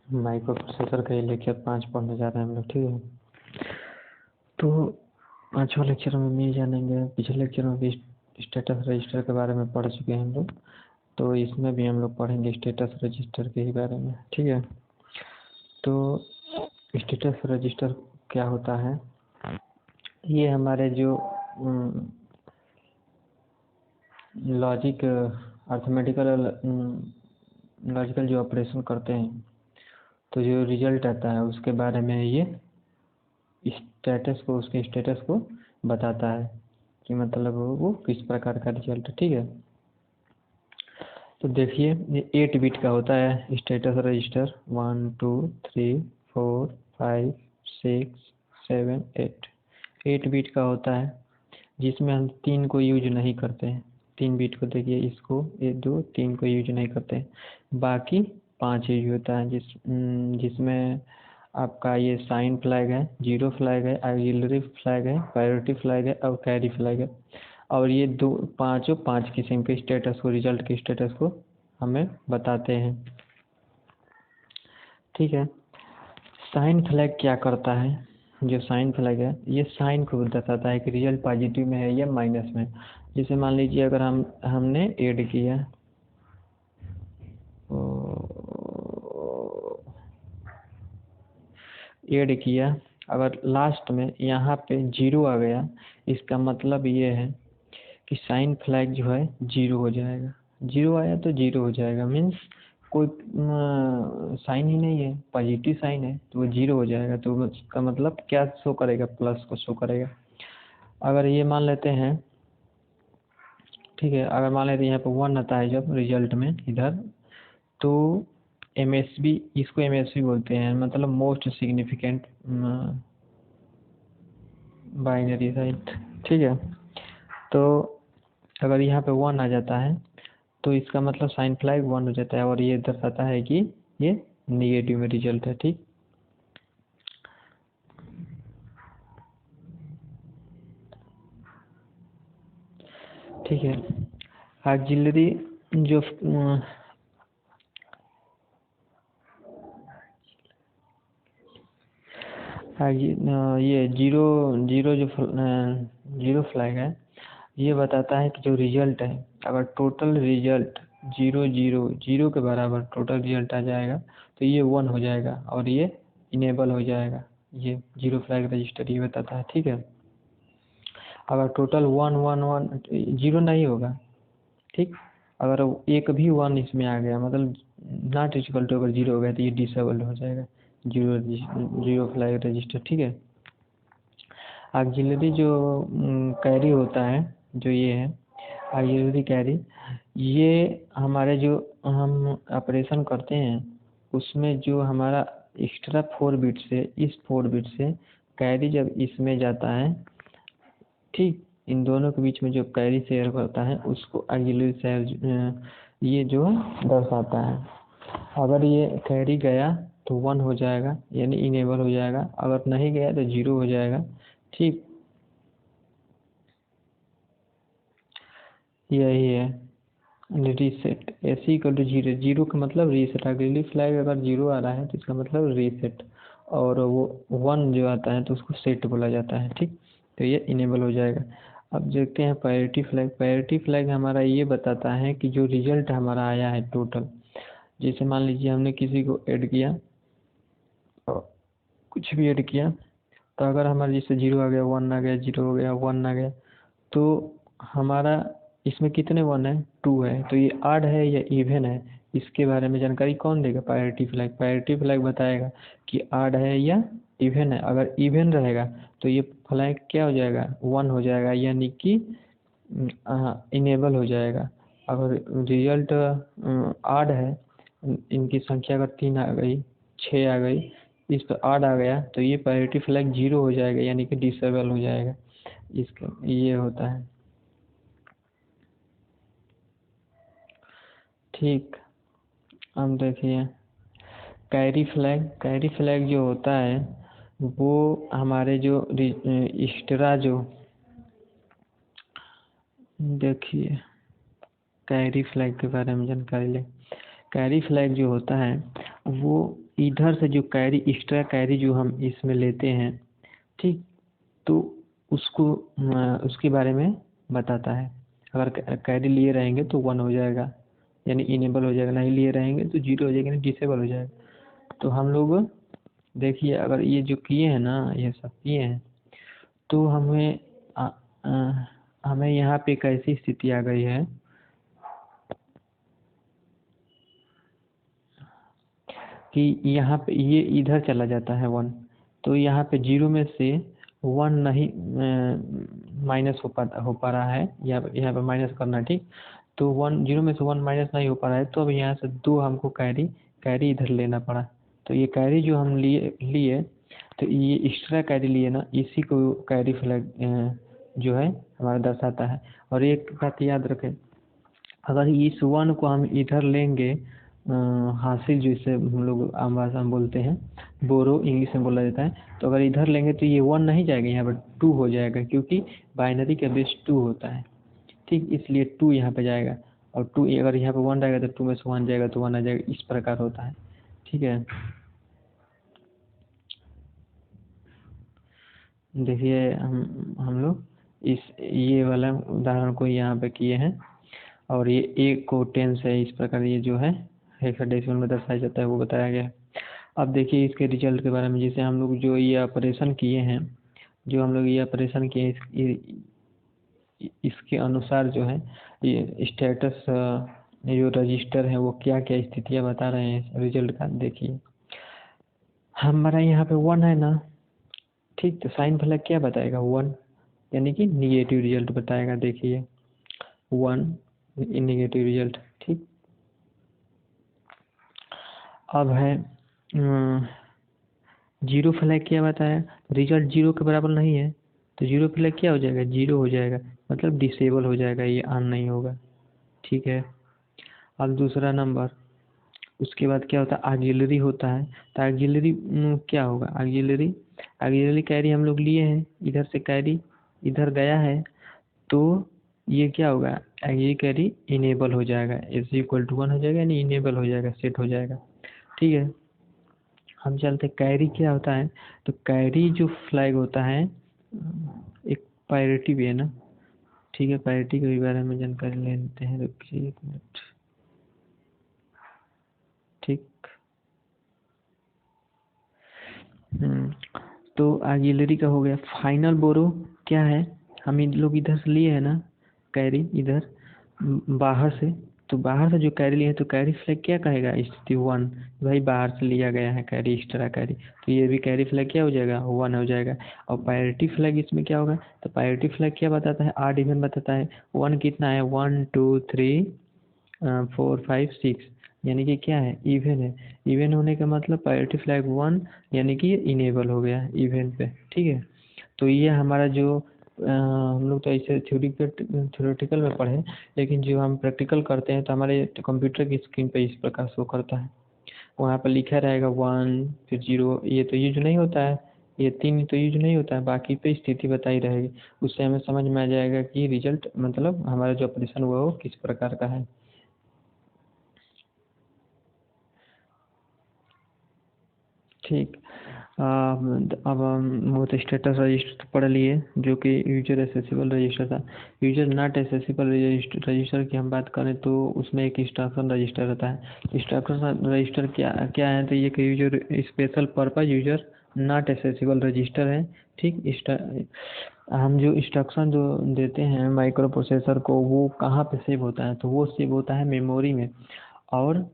Micro processor का ये lecture 5 पढ़ने जा रहे हैं हम लोग, ठीक है। तो 5वां लेक्चर में ये जानेंगे, पिछले लेक्चर में भी स्टेटस रजिस्टर के बारे में पढ़ चुके हैं हम लोग, तो इसमें भी हम लोग पढ़ेंगे स्टेटस रजिस्टर के ही बारे में, ठीक है। तो स्टेटस रजिस्टर क्या होता है, ये हमारे जो लॉजिक अर्थमेटिकल लॉजिकल जो ऑपरेशन करते हैं, तो जो रिजल्ट आता है उसके बारे में ये उसके स्टेटस को बताता है कि मतलब वो किस प्रकार का रिजल्ट है, ठीक है। तो देखिए ये 8 बिट का होता है स्टेटस रजिस्टर, 1 2 3 4 5 6 7 8 बिट का होता है, जिसमें हम 3 को यूज नहीं करते हैं। 3 बिट को देखिए, इसको 1 2 3 को यूज नहीं करते हैं, बाकी 5 यूज होता है, जिसमें आपका ये साइन फ्लैग है, जीरो फ्लैग है, ऑक्सिलरी फ्लैग है, प्रायोरिटी फ्लैग है और कैरी फ्लैग है। और ये पांचों 5 किस्म के स्टेटस को, रिजल्ट के स्टेटस को हमें बताते हैं, ठीक है। साइन फ्लैग क्या करता है, जो साइन फ्लैग है ये साइन को बताता है कि रिजल्ट पॉजिटिव में है या माइनस में। जैसे मान लीजिए अगर हमने ऐड किया, अगर लास्ट में यहाँ पे 0 आ गया, इसका मतलब ये है कि साइन फ्लैग जो है 0 हो जाएगा। 0 आया तो 0 हो जाएगा, मीन्स कोई साइन ही नहीं है, पॉजिटिव साइन है तो वो 0 हो जाएगा। तो उसका मतलब क्या शो करेगा, प्लस को शो करेगा। अगर ये मान लेते हैं, ठीक है, अगर मान लेते हैं यहाँ पे 1 आता है जब रिजल्ट में इधर, तो MSB, इसको MSB बोलते हैं, मतलब मोस्ट सिग्निफिकेंट बाइनरी साइट, ठीक है। तो अगर यहाँ पे 1 आ जाता है तो इसका मतलब साइन फ्लैग 1 हो जाता है, और ये दर्शाता है कि ये निगेटिव में रिजल्ट है, ठीक। ठीक है, ऑक्सिलरी जो ये जीरो फ्लैग है, ये बताता है कि जो रिजल्ट है, अगर टोटल रिजल्ट 0 0 0 के बराबर टोटल रिजल्ट आ जाएगा तो ये 1 हो जाएगा और ये इनेबल हो जाएगा। ये जीरो फ्लैग रजिस्टर ये बताता है, ठीक है। अगर टोटल 1 1 1 0 नहीं होगा, ठीक, अगर एक भी 1 इसमें आ गया, मतलब नॉट इक्वल टू अगर 0 हो गया तो ये डिसेबल हो जाएगा, जीरो फ्लैग रजिस्टर, ठीक है। ऑक्सिलरी जो कैरी होता है, जो ये है ऑक्सिलरी कैरी, ये हमारे जो हम ऑपरेशन करते हैं उसमें जो हमारा एक्स्ट्रा 4 बिट से, इस 4 बिट से कैरी जब इसमें जाता है, ठीक, इन दोनों के बीच में जो कैरी शेयर करता है उसको ऑक्सिलरी शेयर ये जो दर्शाता है। अगर ये कैरी गया तो 1 हो जाएगा, यानी इनेबल हो जाएगा, अगर नहीं गया तो 0 हो जाएगा, ठीक। यही है रीसेट, ऐसी इक्वल टू 0, 0 का मतलब रीसेट। ऑक्सिलरी फ्लैग अगर 0 आ रहा है तो इसका मतलब रीसेट, और वो 1 जो आता है तो उसको सेट बोला जाता है, ठीक। तो ये इनेबल हो जाएगा। अब देखते हैं प्रायोरिटी फ्लैग। प्रायोरिटी फ्लैग हमारा ये बताता है कि जो रिजल्ट हमारा आया है टोटल, जैसे मान लीजिए हमने किसी को ऐड किया, कुछ भी ऐड किया, तो अगर हमारा जैसे 0 आ गया, 1 आ गया, 0 हो गया, 1 आ गया, तो हमारा इसमें कितने 1 है, 2 है, तो ये ऑड है या इवन है, इसके बारे में जानकारी कौन देगा, प्रायोरिटी फ्लैग। प्रायोरिटी फ्लैग बताएगा कि ऑड है या इवन है। अगर इवन रहेगा तो ये फ्लैग क्या हो जाएगा, 1 हो जाएगा, यानी कि इनेबल हो जाएगा। अगर रिजल्ट ऑड है, इनकी संख्या अगर 3 आ गई, 6 आ गई, इस पर ऑड आ गया, तो ये प्रायोरिटी फ्लैग 0 हो जाएगा, यानी कि डिसेबल हो जाएगा। इसका ये होता है, ठीक। अब देखिए कैरी फ्लैग। कैरी फ्लैग जो होता है वो हमारे जो एक्स्ट्रा जो, देखिए कैरी फ्लैग के बारे में जानकारी लें। कैरी फ्लैग जो होता है वो इधर से जो कैरी एक्स्ट्रा कैरी जो हम इसमें लेते हैं, ठीक, तो उसको उसके बारे में बताता है। अगर कैरी लिए रहेंगे तो 1 हो जाएगा, यानी इनेबल हो जाएगा, नहीं लिए रहेंगे तो 0 हो जाएगा, यानी डिसेबल हो जाएगा। तो हम लोग देखिए, अगर ये जो किए हैं ना, ये सब किए हैं, तो हमें यहाँ पे एक ऐसी स्थिति आ गई है कि यहाँ पे ये इधर चला जाता है 1, तो यहाँ पे 0 में से 1 नहीं माइनस हो पा रहा है, यहाँ पे माइनस करना, ठीक। तो 0 में से 1 माइनस नहीं हो पा रहा है, तो अब यहाँ से 2 हमको कैरी इधर लेना पड़ा। तो ये कैरी जो हम लिए तो ये एक्स्ट्रा कैरी लिए ना, इसी को कैरी फ्लैग जो है हमारा दर्शाता है। और एक बात याद रखें, अगर इस 1 को हम इधर लेंगे, हासिल जिसे हम लोग आम भाषा में बोलते हैं, बोरो इंग्लिश में बोला जाता है, तो अगर इधर लेंगे तो ये 1 नहीं जाएगा, यहाँ पर 2 हो जाएगा, क्योंकि बाइनरी का बेस 2 होता है, ठीक। इसलिए 2 यहाँ पे जाएगा, और 2 अगर यहाँ पे 1 रहेगा तो 2 में से 1 जाएगा तो 1 आ जाएगा, इस प्रकार होता है, ठीक है। देखिए, हम लोग ये वाला उदाहरण को यहाँ पे किए हैं, और ये 1 को 10 से इस प्रकार ये जो है हेक्साडेसिमल में दर्शाया जाता है, वो बताया गया है। अब देखिए इसके रिजल्ट के बारे में, जैसे हम लोग जो ये ऑपरेशन किए हैं, इसके अनुसार जो है ये स्टेटस जो रजिस्टर है वो क्या क्या स्थितियाँ बता रहे हैं रिजल्ट का। देखिए हमारा यहाँ पे 1 है ना, ठीक, तो साइन फ्लैग क्या बताएगा, 1, यानी कि निगेटिव रिजल्ट बताएगा। देखिए 1 नेगेटिव रिजल्ट, ठीक। अब है 0 फ्लैग क्या बताया, रिजल्ट 0 के बराबर नहीं है, तो 0 फ्लैग क्या हो जाएगा, 0 हो जाएगा, मतलब डिसेबल हो जाएगा, ये ऑन नहीं होगा, ठीक है। अब दूसरा नंबर, उसके बाद क्या होता है, ऑक्सिलरी होता है, तो ऑक्सिलरी क्या होगा, ऑक्सिलरी कैरी हम लोग लिए हैं, इधर से कैरी इधर गया है, तो ये क्या होगा, ऑक्सिलरी कैरी इनेबल हो जाएगा, S=1 हो जाएगा, यानी इनेबल हो जाएगा, सेट हो जाएगा, ठीक है। हम चलते कैरी क्या होता है, तो कैरी जो फ्लैग होता है एक प्रायोरिटी भी है ना, ठीक है, प्रायोरिटी के बारे में जानकारी ले लेते हैं, रुकिए 1 मिनट, ठीक। तो ऑक्सिलरी का हो गया। फाइनल बोरो क्या है, हम इन लोग इधर से लिए है ना कैरी, इधर बाहर से, तो बाहर से जो कैरी लिए तो कैरी फ्लैग क्या कहेगा, स्थिति 1, भाई बाहर से लिया गया है कैरी, एक्स्ट्रा कैरी, तो ये भी कैरी फ्लैग क्या हो जाएगा, 1 हो जाएगा। और प्रायोरिटी फ्लैग इसमें क्या होगा, तो प्रायोरिटी फ्लैग क्या बताता है, ऑड इवन बताता है। 1 कितना है, 1 2 3 4 5 6, यानी कि क्या है, इवन है। इवन होने का मतलब प्रायोरिटी फ्लैग 1, यानी कि ये इनेबल हो गया इवेंट पे, ठीक है। तो ये हमारा जो हम लोग तो ऐसे थ्योरेटिकल में पढ़े, लेकिन जो हम प्रैक्टिकल करते हैं तो हमारे कंप्यूटर की स्क्रीन पे इस प्रकार शो करता है। वहाँ पर लिखा रहेगा 1 फिर 0, ये तो यूज नहीं होता है, ये 3 तो यूज नहीं होता है, बाकी पे स्थिति बताई रहेगी, उससे हमें समझ में आ जाएगा कि रिजल्ट मतलब हमारा जो ऑपरेशन हुआ वो किस प्रकार का है, ठीक। अब हम वो तो स्टेटस रजिस्टर पढ़ लिए, जो कि यूजर एसेसिबल रजिस्टर था। यूजर नॉट एसेसिबल रजिस्टर की हम बात करें तो उसमें एक इंस्ट्रक्शन रजिस्टर रहता है। इंस्ट्रक्शन रजिस्टर क्या क्या है, तो ये कि user special purpose user not accessible register है, ठीक। हम जो इंस्ट्रक्शन जो देते हैं माइक्रो प्रोसेसर को, वो कहाँ पे सेव होता है, तो वो सेव होता है मेमोरी में, और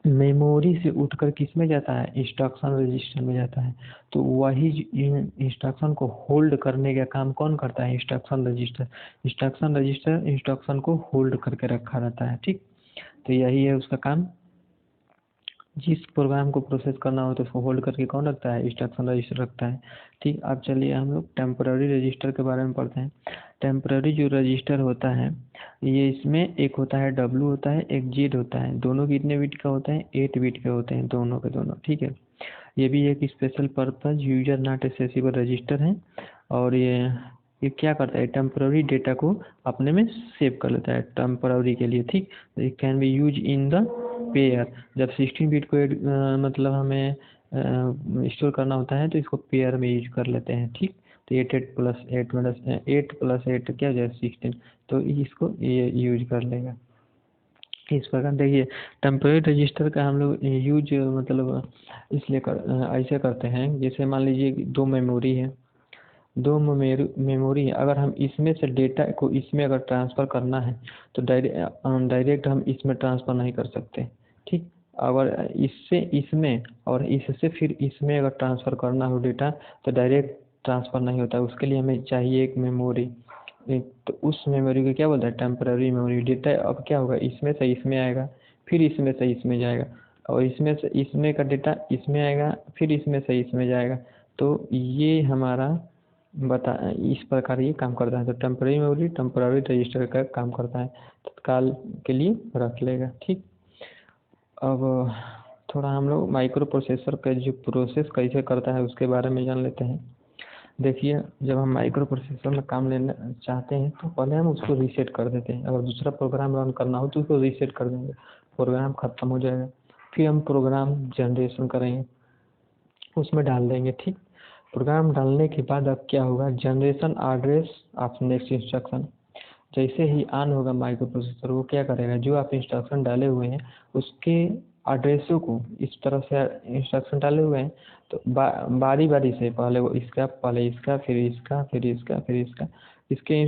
मेमोरी से उठकर किस में जाता है, इंस्ट्रक्शन रजिस्टर में जाता है। तो वही इंस्ट्रक्शन को होल्ड करने का काम कौन करता है, instruction register. Instruction register instruction को होल्ड करके रखा रहता है, ठीक। तो यही है उसका काम, जिस प्रोग्राम को प्रोसेस करना हो तो उसको होल्ड करके कौन रखता है, इंस्ट्रक्शन रजिस्टर रखता है, ठीक। अब चलिए हम लोग टेम्पररी रजिस्टर के बारे में पढ़ते हैं। टेम्पररी जो रजिस्टर होता है, ये इसमें एक होता है W होता है, एक Z होता है, दोनों कितने बिट का होता है, 8 बिट के होते हैं, दोनों के दोनों, ठीक है। ये भी एक special purpose user not accessible register है, और ये क्या करता है, टेम्पररी डेटा को अपने में सेव कर लेता है टेम्पररी के लिए, ठीक। It can be use in the pair, जब 16 बिट को मतलब हमें स्टोर करना होता है तो इसको पेयर में यूज कर लेते हैं। ठीक, तो 8 + 8 क्या हो जाएगा 16, तो इसको ये यूज कर लेगा। इस प्रकार देखिए टेम्पररी रजिस्टर का हम लोग यूज मतलब इसलिए ऐसे करते हैं, जैसे मान लीजिए कि दो मेमोरी है, मेमोरी है, अगर हम इसमें से डेटा को इसमें अगर ट्रांसफ़र करना है तो डायरेक्ट हम इसमें ट्रांसफ़र नहीं कर सकते। ठीक, अगर इससे इसमें और इससे फिर इसमें अगर ट्रांसफ़र करना हो डेटा तो डायरेक्ट ट्रांसफ़र नहीं होता, उसके लिए हमें चाहिए एक मेमोरी। तो उस मेमोरी को क्या बोलते हैं, टेम्पररी मेमोरी। डेटा अब क्या होगा, इसमें से इसमें आएगा, फिर इसमें से इसमें जाएगा, और इसमें से इसमें का डेटा इसमें आएगा, फिर इसमें से इसमें जाएगा। तो ये हमारा इस प्रकार ये काम करता है। तो टेम्पररी मेमोरी टेम्पररी रजिस्टर का काम करता है, तत्काल के लिए रख लेगा। ठीक, अब थोड़ा हम लोग माइक्रो प्रोसेसर का जो प्रोसेस कैसे करता है उसके बारे में जान लेते हैं। देखिए जब हम माइक्रो प्रोसेसर में काम लेना चाहते हैं तो पहले हम उसको रीसेट कर देते हैं। अगर दूसरा प्रोग्राम रन करना हो तो उसको रीसेट कर देंगे, प्रोग्राम ख़त्म हो जाएगा। फिर हम प्रोग्राम जनरेशन करेंगे, उसमें डाल देंगे। ठीक, प्रोग्राम डालने के बाद अब क्या होगा, generation address of next instruction. जैसे ही ऑन होगा माइक्रो प्रोसेसर, वो क्या करेगा, जो आप इंस्ट्रक्शन डाले हुए हैं उसके एड्रेसों को, इस तरह से इंस्ट्रक्शन डाले हुए हैं तो बारी बारी से पहले वो इसका, पहले इसका, फिर इसका, फिर इसका, फिर इसका, इसके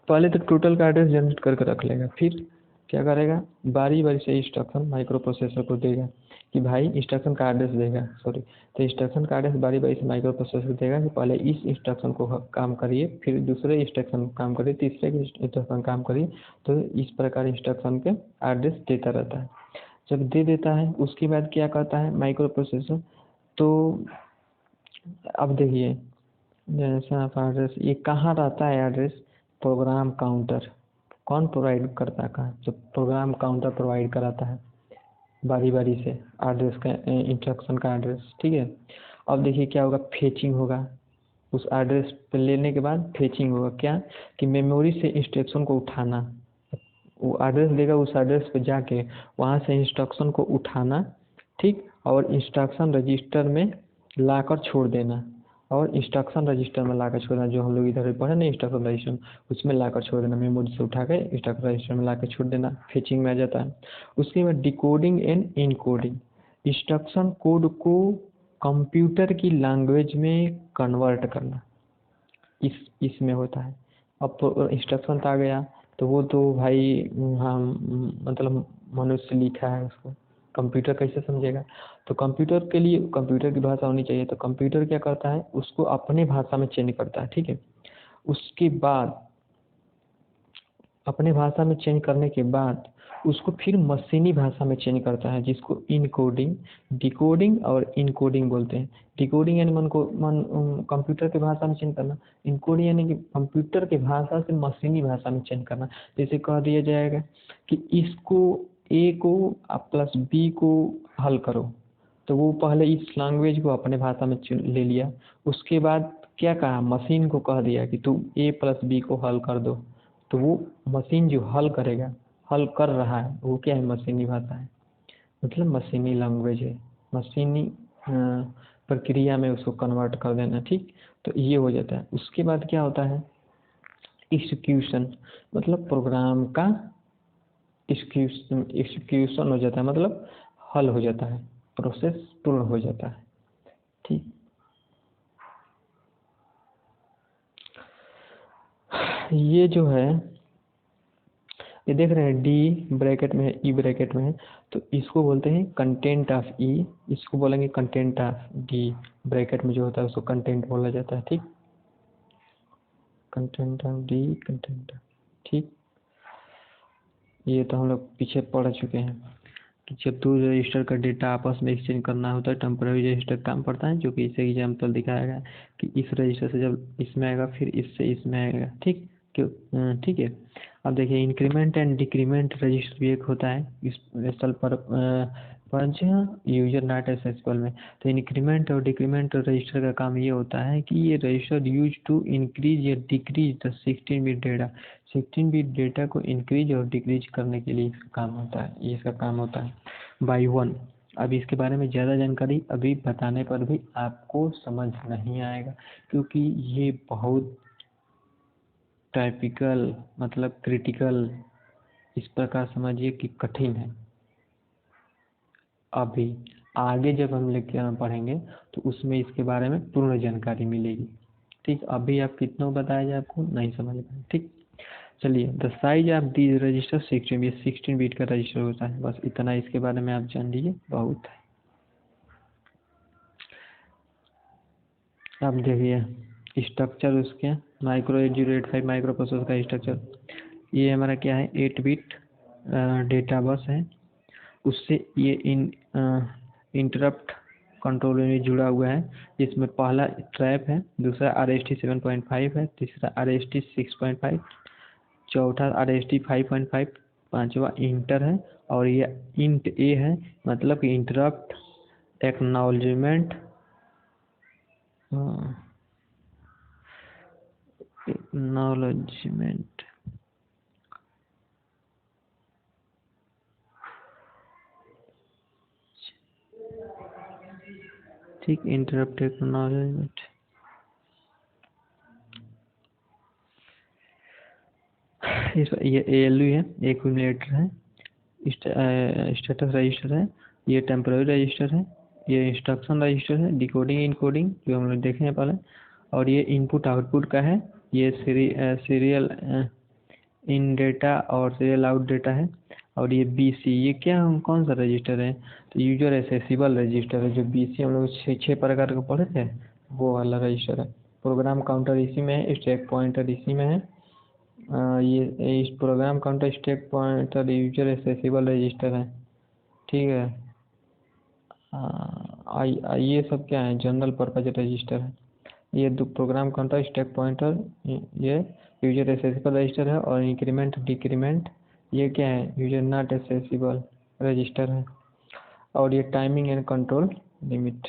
पहले तो टोटल का एड्रेस जनरेट करके रख लेगा। फिर क्या करेगा, बारी बारी से इंस्ट्रक्शन माइक्रो प्रोसेसर को देगा कि भाई इंस्ट्रक्शन का एड्रेस देगा, सॉरी, तो इंस्ट्रक्शन का एड्रेस बारी बारी से माइक्रो प्रोसेसर देगा कि पहले इस इंस्ट्रक्शन को काम करिए, फिर दूसरे इंस्ट्रक्शन को काम करिए, तीसरे इंस्ट्रक्शन काम करिए। तो इस प्रकार इंस्ट्रक्शन के एड्रेस देता रहता है। जब दे देता है उसके बाद क्या करता है माइक्रो प्रोसेसर, तो अब देखिए जैसा आप एड्रेस, ये कहाँ रहता है एड्रेस, प्रोग्राम काउंटर। कौन प्रोवाइड करता है, कहाँ, जब प्रोग्राम काउंटर प्रोवाइड कराता है बारी बारी से एड्रेस का, इंस्ट्रक्शन का एड्रेस। ठीक है, अब देखिए क्या होगा, फेचिंग होगा, उस एड्रेस पे लेने के बाद फेचिंग होगा, क्या कि मेमोरी से इंस्ट्रक्शन को उठाना, वो एड्रेस देगा, उस एड्रेस पे जाके वहाँ से इंस्ट्रक्शन को उठाना। ठीक, और इंस्ट्रक्शन रजिस्टर में लाकर छोड़ देना, और इंस्ट्रक्शन रजिस्टर में लाकर छोड़ना, जो हम लोग इधर पढ़े ना इंस्ट्रक्शन रजिस्टर, उसमें लाकर छोड़ देना, मेमोरी से उठा के इंस्ट्रक्शन रजिस्टर में लाकर छोड़ देना, फेचिंग में आ जाता है। उसके बाद decoding and encoding, instruction code को कंप्यूटर की लैंग्वेज में कन्वर्ट करना, इसमें होता है। अब इंस्ट्रक्शन आ गया तो वो तो भाई हम मतलब मनुष्य लिखा है, उसको कंप्यूटर कैसे समझेगा। तो कंप्यूटर के लिए कंप्यूटर की भाषा होनी चाहिए, तो कंप्यूटर क्या करता है, उसको अपने भाषा में चेंज करता है। ठीक है, उसके बाद अपने भाषा में चेंज करने के बाद उसको फिर मशीनी भाषा में चेंज करता है, जिसको इनकोडिंग, डिकोडिंग और इनकोडिंग बोलते हैं। डिकोडिंग यानी कंप्यूटर की भाषा में चेंज करना, इनकोडिंग यानी कि कंप्यूटर की भाषा से मशीनी भाषा में चेंज करना। जैसे कह दिया जाएगा कि इसको ए को प्लस बी को हल करो, तो वो पहले इस लैंग्वेज को अपने भाषा में ले लिया, उसके बाद क्या कहा, मशीन को कह दिया कि तू ए प्लस बी को हल कर दो, तो वो मशीन जो हल करेगा, हल कर रहा है, वो क्या है, मशीनी भाषा है, मतलब मशीनी लैंग्वेज है, मशीनी प्रक्रिया में उसको कन्वर्ट कर देना। ठीक, तो ये हो जाता है। उसके बाद क्या होता है, एग्जीक्यूशन, मतलब प्रोग्राम का एग्जीक्यूशन हो जाता है, मतलब हल हो जाता है, प्रोसेस पूर्ण हो जाता है। ठीक, ये जो है, ये देख रहे हैं डी ब्रैकेट में है, ई ब्रैकेट में है, तो इसको बोलते हैं कंटेंट ऑफ ई, इसको बोलेंगे कंटेंट ऑफ डी, ब्रैकेट में जो होता है उसको कंटेंट बोला जाता है। ठीक, कंटेंट ऑफ डी, कंटेंट। ठीक, ये तो हम लोग पीछे पढ़ चुके हैं कि जब दो रजिस्टर का डेटा आपस में एक्सचेंज करना होता है टेम्पररी रजिस्टर काम पड़ता है, जो कि इसे एग्जाम्पल दिखाया गया कि इस रजिस्टर से जब इसमें आएगा फिर इससे इसमें आएगा। ठीक, क्यों, ठीक है। अब देखिए इंक्रीमेंट एंड डिक्रीमेंट रजिस्टर भी एक होता है, special purpose user not accessible में। तो इंक्रीमेंट और डिक्रीमेंट रजिस्टर का काम ये होता है कि ये रजिस्टर यूज टू इंक्रीज या decrease the 16 bit data. 16 bit data को इंक्रीज और डिक्रीज करने के लिए इसका काम होता है, ये इसका काम होता है बाई 1। अब इसके बारे में ज़्यादा जानकारी अभी बताने पर भी आपको समझ नहीं आएगा, क्योंकि ये बहुत टाइपिकल मतलब क्रिटिकल, इस प्रकार समझिए कि कठिन है। अभी आगे जब हम लेक्चर पढ़ेंगे तो उसमें इसके बारे में पूर्ण जानकारी मिलेगी। ठीक, अभी आप कितना बताया जाए आपको नहीं समझ पाए। ठीक, चलिए, the size of the register 16 bit का रजिस्टर होता है, बस इतना इसके बारे में आप जान लीजिए, बहुत है। अब देखिए स्ट्रक्चर उसके माइक्रो 8085 माइक्रो प्रोसेसर का स्ट्रक्चर। ये हमारा क्या है, 8 बिट डेटा बस है, उससे ये इंटरप्ट कंट्रोल यूनिट जुड़ा हुआ है, जिसमें पहला ट्रैप है, दूसरा RST 7.5 है, तीसरा RST 6.5, चौथा RST 5.5, पांचवा इंटर है, और ये इंट ए है, मतलब कि इंटरप्ट एक्नॉलेजमेंट ठीक, इंटरप्ट एक्नॉलेजमेंट। ये ALU है, एक्यूमुलेटर है, स्टेटस रजिस्टर है, ये टेम्पररी रजिस्टर है, ये इंस्ट्रक्शन रजिस्टर है, डिकोडिंग इनकोडिंग जो हम लोग देखे हैं पहले, और ये इनपुट आउटपुट का है, ये सीरियल इन डेटा और सीरियल आउट डेटा है, और ये BC, ये क्या कौन सा रजिस्टर है, तो यूजर एक्सेसिबल रजिस्टर है, जो BC हम लोग छः प्रकार का पढ़े थे वो वाला रजिस्टर है। प्रोग्राम काउंटर इसी में है, स्टैक पॉइंटर इसी में है, ये इस program counter stack pointer user accessible register है। ठीक है, ये सब क्या है, जनरल पर्पज रजिस्टर है। ये दो प्रोग्राम काउंटर स्टैक पॉइंटर ये यूजर एक्सेसिबल रजिस्टर है, और इंक्रीमेंट डिक्रीमेंट ये क्या है, यूजर नॉट एक्सेसिबल रजिस्टर है, और ये टाइमिंग एंड कंट्रोल लिमिट।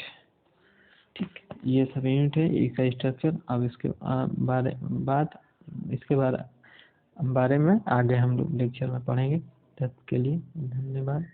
ठीक, ये सब यूनिट है इसका स्ट्रक्चर। अब इसके इसके बारे में आगे हम लोग लेक्चर में पढ़ेंगे। तब के लिए धन्यवाद।